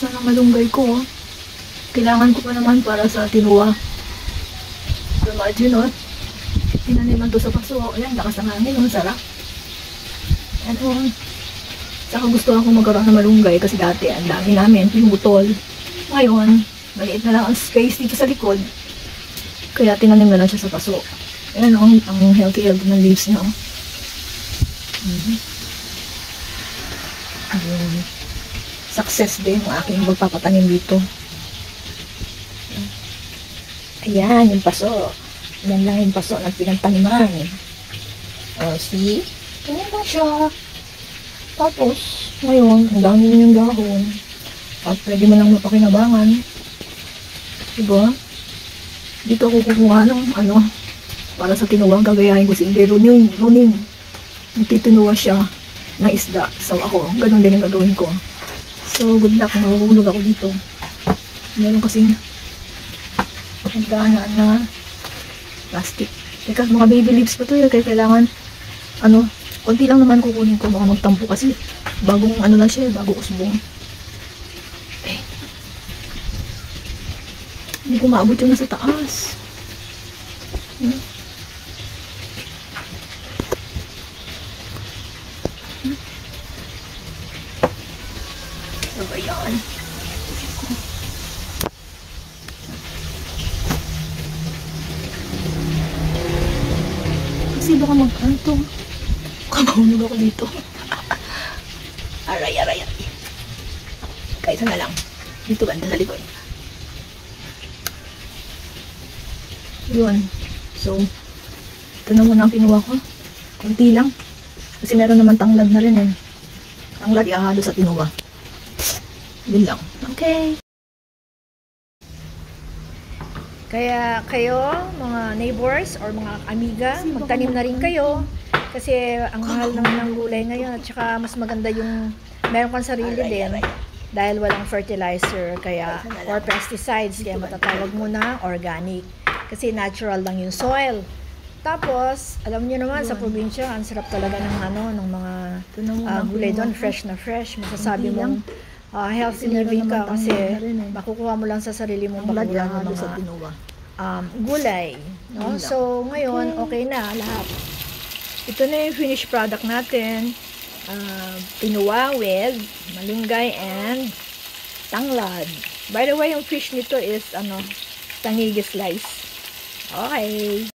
na ng malunggay ko. Kailangan ko pa naman para sa tinuwa. Imagine, tinaniman to sa paso. Ayan, lakas ng hangin, sarap. Ayan, saka gusto ako magkaroon ng malunggay kasi dati ang dami namin, pinutol. Ngayon, maliit na lang ang space dito sa likod. Kaya tinanim na lang siya sa paso. Ayan, ang healthy ng leaves niya. Success din ang aking magpapatanim dito. Ayan, yung paso. Yan lang yung paso ng pinagtaniman. O, see? Ganyan lang siya. Tapos, ngayon, ang dami na yung dahon. At pwede mo lang mapakinabangan. Diba? Dito ako kukuha ng para sa tinuwang gagayahin ko si Inday Runing. Nagtitinuwa siya ng isda. So ako, ganun din yung gagawin ko. So, good luck. Mahuhulog ako dito. Meron kasing nagdahanaan na plastic. Teka, mga baby leaves pa to kaya kailangan konti lang naman kukunin ko, baka magtampo kasi bagong lang siya, bago usbong. Hindi ko maabot yung nasa taas. Ano ba yan? Kasi baka magkanto. Kamahulog ako dito. Aray. Kahit na lang. Dito banda sa likod. Yun. So, ito na muna ang kinuha ko. Kunti lang. Kasi meron naman tanglad na rin Tanglad ihahalo sa tinuwa. Yun lang. Okay. Kaya kayo, mga neighbors or mga amiga, magtanim na rin kayo. Kasi ang mahal naman ng gulay ngayon at saka mas maganda yung meron kang sarili din dahil walang fertilizer or pesticides. Kaya matatawag mo na organic. Kasi natural lang yung soil. Tapos, alam niyo naman sa probinsya, ang sarap talaga ng mga gulay doon, fresh na fresh. Masasabi mong healthy living ka kasi makukuha mo lang sa sarili mong bakulan ng mga gulay. No? So, ngayon, okay na lahat. Ito na yung finished product natin. Tinuwa with malunggay and tanglad. By the way, yung fish nito is tangigi slice. Okay.